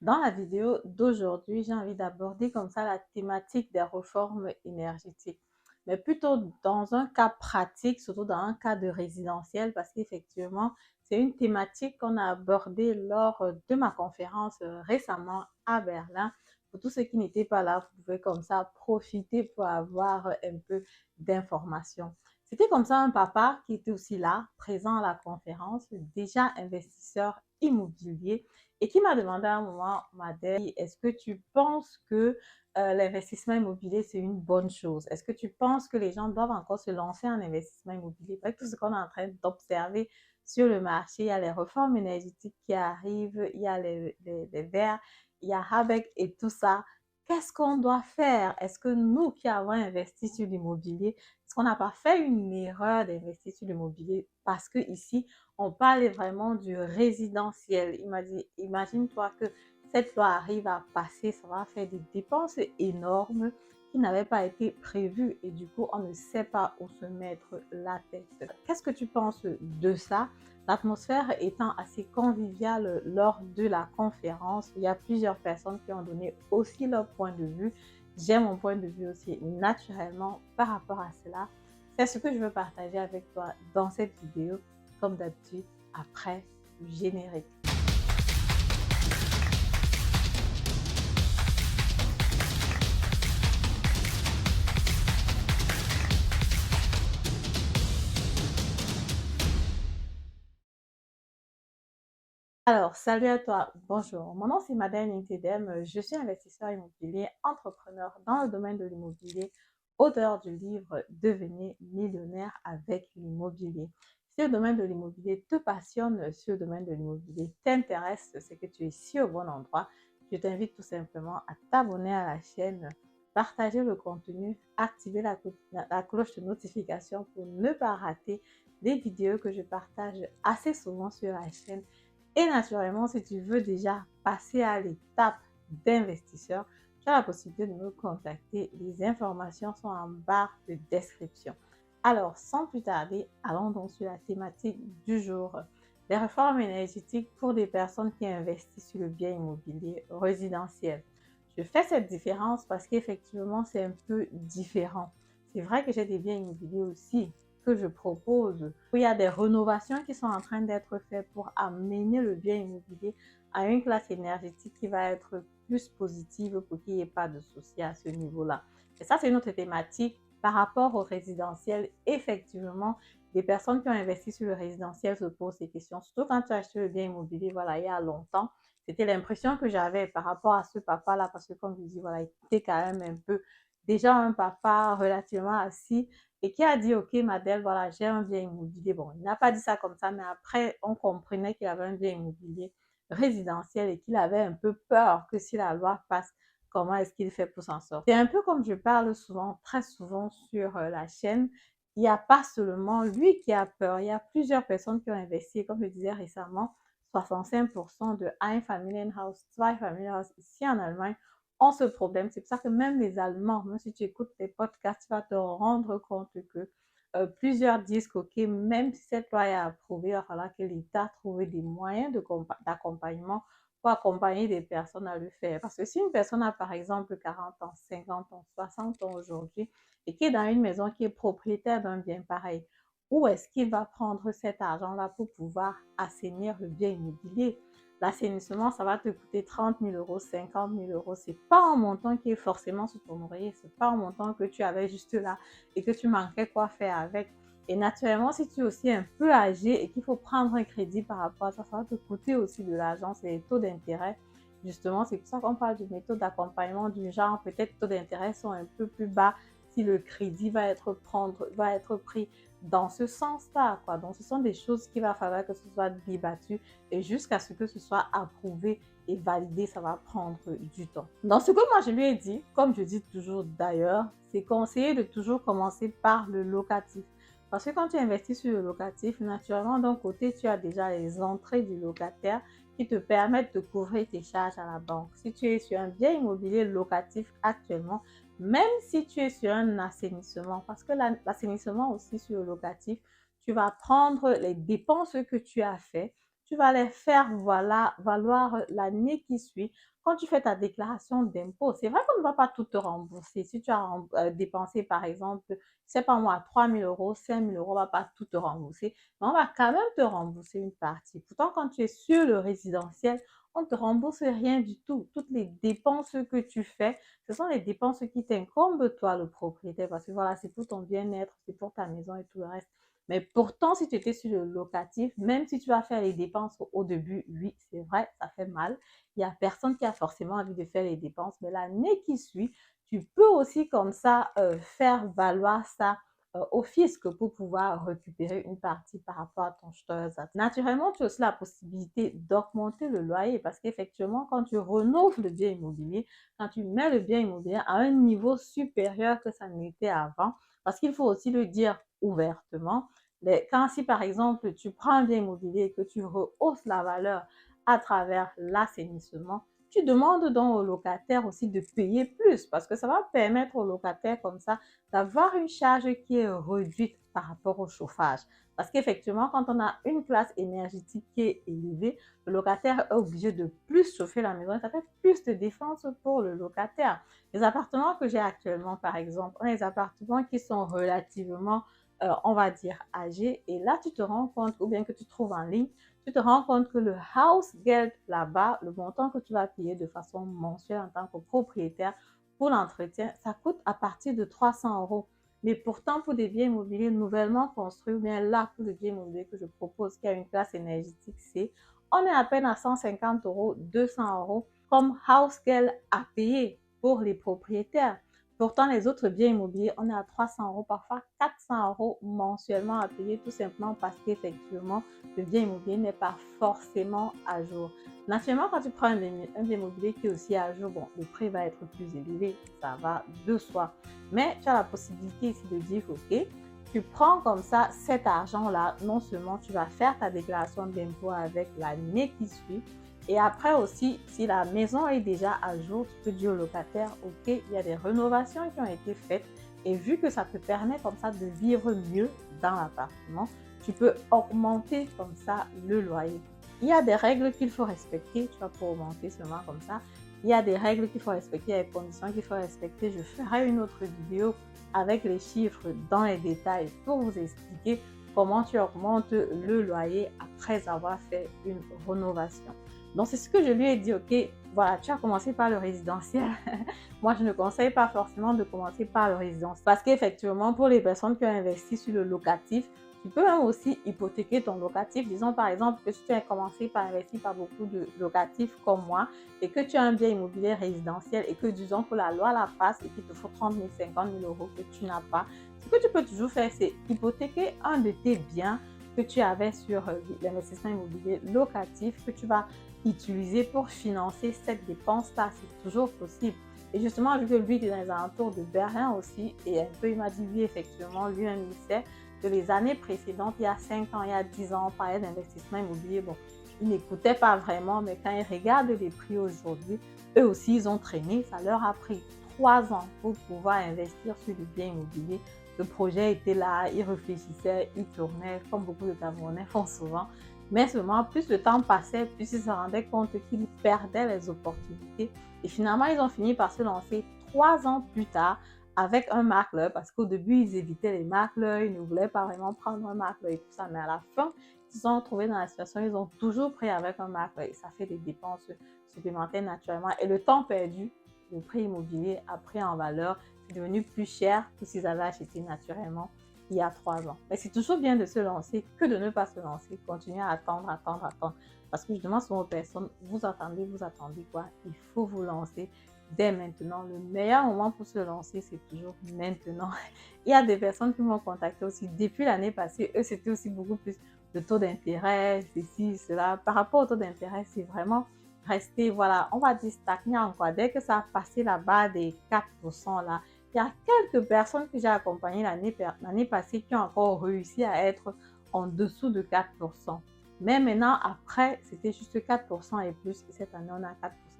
Dans la vidéo d'aujourd'hui, j'ai envie d'aborder comme ça la thématique des réformes énergétiques, mais plutôt dans un cas pratique, surtout dans un cas de résidentiel, parce qu'effectivement, c'est une thématique qu'on a abordée lors de ma conférence récemment à Berlin. Pour tous ceux qui n'étaient pas là, vous pouvez comme ça profiter pour avoir un peu d'informations. C'était comme ça un papa qui était aussi là, présent à la conférence, déjà investisseur immobilier et qui m'a demandé à un moment, Madeleine, est-ce que tu penses que l'investissement immobilier, c'est une bonne chose? Est-ce que tu penses que les gens doivent encore se lancer en investissement immobilier? Avec tout ce qu'on est en train d'observer sur le marché, il y a les réformes énergétiques qui arrivent, il y a les verts, il y a Habeck et tout ça. Qu'est-ce qu'on doit faire? Est-ce que nous qui avons investi sur l'immobilier, est-ce qu'on n'a pas fait une erreur d'investir sur l'immobilier? Parce que ici, on parlait vraiment du résidentiel. Il m'a dit, imagine-toi que cette loi arrive à passer, ça va faire des dépenses énormes qui n'avaient pas été prévues et du coup, on ne sait pas où se mettre la tête. Qu'est-ce que tu penses de ça? L'atmosphère étant assez conviviale lors de la conférence, il y a plusieurs personnes qui ont donné aussi leur point de vue. J'ai mon point de vue aussi naturellement par rapport à cela. C'est ce que je veux partager avec toi dans cette vidéo comme d'habitude, après le générique. Alors, salut à toi, bonjour. Mon nom c'est Madeleine Intedem, je suis investisseur immobilier, entrepreneur dans le domaine de l'immobilier, auteur du livre Devenir millionnaire avec l'immobilier. Si le domaine de l'immobilier te passionne, si le domaine de l'immobilier t'intéresse, c'est que tu es ici au bon endroit. Je t'invite tout simplement à t'abonner à la chaîne, partager le contenu, activer la cloche de notification pour ne pas rater les vidéos que je partage assez souvent sur la chaîne. Et naturellement, si tu veux déjà passer à l'étape d'investisseur, tu as la possibilité de me contacter. Les informations sont en barre de description. Alors, sans plus tarder, allons donc sur la thématique du jour. Les réformes énergétiques pour des personnes qui investissent sur le bien immobilier résidentiel. Je fais cette différence parce qu'effectivement, c'est un peu différent. C'est vrai que j'ai des biens immobiliers aussi que je propose, où il y a des rénovations qui sont en train d'être faites pour amener le bien immobilier à une classe énergétique qui va être plus positive pour qu'il n'y ait pas de soucis à ce niveau-là. Et ça, c'est une autre thématique par rapport au résidentiel. Effectivement, des personnes qui ont investi sur le résidentiel se posent ces questions. Surtout quand tu as acheté le bien immobilier, voilà, il y a longtemps. C'était l'impression que j'avais par rapport à ce papa-là, parce que comme je dis, voilà, il était quand même un peu déjà un papa relativement assis et qui a dit, OK, Madeleine, voilà, j'ai un bien immobilier. Bon, il n'a pas dit ça comme ça, mais après, on comprenait qu'il avait un bien immobilier résidentiel et qu'il avait un peu peur que si la loi passe, comment est-ce qu'il fait pour s'en sortir. C'est un peu comme je parle souvent, très souvent sur la chaîne. Il n'y a pas seulement lui qui a peur, il y a plusieurs personnes qui ont investi, comme je disais récemment, 65% de Einfamilienhaus, Zweifamilienhaus ici en Allemagne ont ce problème. C'est pour ça que même les Allemands, même si tu écoutes les podcasts, tu vas te rendre compte que plusieurs disent que, OK, même si cette loi est approuvée, il va falloir que l'État trouve des moyens d'accompagnement pour accompagner des personnes à le faire. Parce que si une personne a par exemple 40 ans, 50 ans, 60 ans aujourd'hui et qui est dans une maison qui est propriétaire d'un bien pareil, où est-ce qu'il va prendre cet argent-là pour pouvoir assainir le bien immobilier? L'assainissement, ça va te coûter 30 000 euros, 50 000 euros. Ce n'est pas un montant qui est forcément sur ton oreiller. Ce n'est pas un montant que tu avais juste là et que tu manquais quoi faire avec. Et naturellement, si tu es aussi un peu âgé et qu'il faut prendre un crédit par rapport à ça, ça va te coûter aussi de l'argent. C'est les taux d'intérêt. Justement, c'est pour ça qu'on parle de méthode d'accompagnement du genre. Peut-être taux d'intérêt sont un peu plus bas si le crédit va être pris dans ce sens-là, quoi. Donc, ce sont des choses qu'il va falloir que ce soit débattu et jusqu'à ce que ce soit approuvé et validé, ça va prendre du temps. Dans ce que moi je lui ai dit, comme je dis toujours d'ailleurs, c'est conseillé de toujours commencer par le locatif. Parce que quand tu investis sur le locatif, naturellement, d'un côté, tu as déjà les entrées du locataire qui te permettent de couvrir tes charges à la banque. Si tu es sur un bien immobilier locatif actuellement, même si tu es sur un assainissement, parce que l'assainissement aussi sur le locatif, tu vas prendre les dépenses que tu as fait, tu vas les faire voilà, valoir l'année qui suit. Quand tu fais ta déclaration d'impôt, c'est vrai qu'on ne va pas tout te rembourser. Si tu as dépensé, par exemple, je sais pas moi, 3 000 euros, 5 000 euros, on ne va pas tout te rembourser, mais on va quand même te rembourser une partie. Pourtant, quand tu es sur le résidentiel, on ne te rembourse rien du tout. Toutes les dépenses que tu fais, ce sont les dépenses qui t'incombent, toi, le propriétaire, parce que voilà, c'est pour ton bien-être, c'est pour ta maison et tout le reste. Mais pourtant, si tu étais sur le locatif, même si tu vas faire les dépenses au début, oui, c'est vrai, ça fait mal. Il n'y a personne qui a forcément envie de faire les dépenses, mais l'année qui suit, tu peux aussi comme ça faire valoir ça au fisc pour pouvoir récupérer une partie par rapport à ton Steuersatz. Naturellement, tu as aussi la possibilité d'augmenter le loyer parce qu'effectivement, quand tu rénoves le bien immobilier, quand tu mets le bien immobilier à un niveau supérieur que ça n'était avant, parce qu'il faut aussi le dire ouvertement, quand si par exemple tu prends un bien immobilier et que tu rehausses la valeur à travers l'assainissement, tu demandes donc au locataire aussi de payer plus parce que ça va permettre au locataire comme ça d'avoir une charge qui est réduite par rapport au chauffage. Parce qu'effectivement, quand on a une classe énergétique qui est élevée, le locataire est obligé de plus chauffer la maison et ça fait plus de dépenses pour le locataire. Les appartements que j'ai actuellement, par exemple, sont des appartements qui sont relativement, on va dire, âgés. Et là, tu te rends compte, ou bien que tu trouves en ligne, tu te rends compte que le house geld là-bas, le montant que tu vas payer de façon mensuelle en tant que propriétaire pour l'entretien, ça coûte à partir de 300 euros. Mais pourtant, pour des biens immobiliers nouvellement construits, ou bien là, pour le bien immobilier que je propose, qui a une classe énergétique C, on est à peine à 150 euros, 200 euros comme house girl à payer pour les propriétaires. Pourtant, les autres biens immobiliers, on est à 300 euros, parfois 400 euros mensuellement à payer, tout simplement parce qu'effectivement, le bien immobilier n'est pas forcément à jour. Naturellement, quand tu prends un bien immobilier qui est aussi à jour, bon, le prix va être plus élevé, ça va de soi. Mais tu as la possibilité ici de dire, ok, tu prends comme ça cet argent-là, non seulement tu vas faire ta déclaration d'impôt avec l'année qui suit, et après aussi, si la maison est déjà à jour, tu peux dire au locataire, ok, il y a des rénovations qui ont été faites, et vu que ça te permet comme ça de vivre mieux dans l'appartement, tu peux augmenter comme ça le loyer. Il y a des règles qu'il faut respecter, tu vas pas augmenter seulement comme ça. Il y a des règles qu'il faut respecter, il y a des conditions qu'il faut respecter. Je ferai une autre vidéo avec les chiffres dans les détails pour vous expliquer comment tu augmentes le loyer après avoir fait une rénovation. Donc, c'est ce que je lui ai dit, ok, voilà, tu as commencé par le résidentiel. Moi, je ne conseille pas forcément de commencer par le résidentiel parce qu'effectivement, pour les personnes qui ont investi sur le locatif, tu peux même aussi hypothéquer ton locatif. Disons par exemple que si tu as commencé par investir par beaucoup de locatifs comme moi et que tu as un bien immobilier résidentiel et que disons que la loi la passe et qu'il te faut 30 000, 50 000 euros que tu n'as pas, ce que tu peux toujours faire, c'est hypothéquer un de tes biens que tu avais sur l'investissement immobilier locatif que tu vas utiliser pour financer cette dépense-là. C'est toujours possible. Et justement, vu que lui, il est dans les alentours de Berlin aussi, et un peu, il m'a dit, oui, effectivement, lui-même, il sait que les années précédentes, il y a 5 ans, il y a 10 ans, on parlait d'investissement immobilier. Bon, ils n'écoutaient pas vraiment, mais quand ils regardent les prix aujourd'hui, eux aussi, ils ont traîné. Ça leur a pris 3 ans pour pouvoir investir sur le bien immobilier. Le projet était là, ils réfléchissaient, ils tournaient, comme beaucoup de Camerounais font souvent. Mais seulement, plus le temps passait, plus ils se rendaient compte qu'ils perdaient les opportunités. Et finalement, ils ont fini par se lancer 3 ans plus tard avec un macleur, parce qu'au début, ils évitaient les macleurs, ils ne voulaient pas vraiment prendre un macleur et tout ça. Mais à la fin, ils se sont retrouvés dans la situation, ils ont toujours pris avec un macleur et ça fait des dépenses supplémentaires naturellement. Et le temps perdu, le prix immobilier a pris en valeur, c'est devenu plus cher que s'ils avaient acheté naturellement il y a 3 ans. Mais c'est toujours bien de se lancer que de ne pas se lancer. Continuer à attendre, attendre, attendre. Parce que je demande souvent aux personnes, vous attendez quoi? Il faut vous lancer dès maintenant. Le meilleur moment pour se lancer, c'est toujours maintenant. Il y a des personnes qui m'ont contacté aussi depuis l'année passée. Eux, c'était aussi beaucoup plus de taux d'intérêt, ceci, cela. Par rapport au taux d'intérêt, c'est vraiment rester, voilà, on va dire stagnant, quoi. Dès que ça a passé la barre des 4% là, il y a quelques personnes que j'ai accompagnées l'année passée qui ont encore réussi à être en dessous de 4%. Mais maintenant, après, c'était juste 4% et plus. Et cette année, on a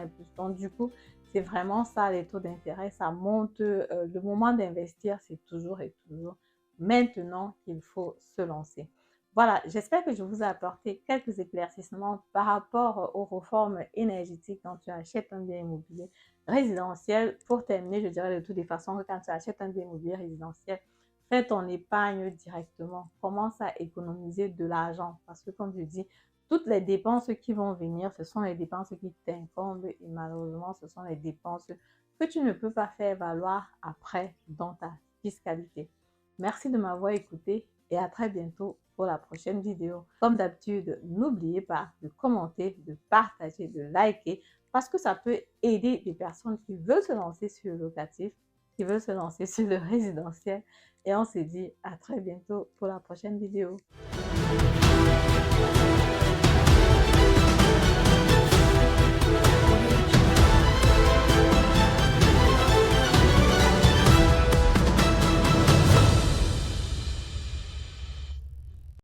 4% et plus. Donc, du coup, c'est vraiment ça, les taux d'intérêt. Ça monte. Le moment d'investir, c'est toujours et toujours maintenant qu'il faut se lancer. Voilà, j'espère que je vous ai apporté quelques éclaircissements par rapport aux réformes énergétiques quand tu achètes un bien immobilier résidentiel. Pour terminer, je dirais de toutes les façons que quand tu achètes un bien immobilier résidentiel, fais ton épargne directement. Commence à économiser de l'argent parce que, comme je dis, toutes les dépenses qui vont venir, ce sont les dépenses qui t'incombent et malheureusement, ce sont les dépenses que tu ne peux pas faire valoir après dans ta fiscalité. Merci de m'avoir écouté et à très bientôt pour la prochaine vidéo. Comme d'habitude, n'oubliez pas de commenter, de partager, de liker parce que ça peut aider des personnes qui veulent se lancer sur le locatif, qui veulent se lancer sur le résidentiel. Et on se dit à très bientôt pour la prochaine vidéo.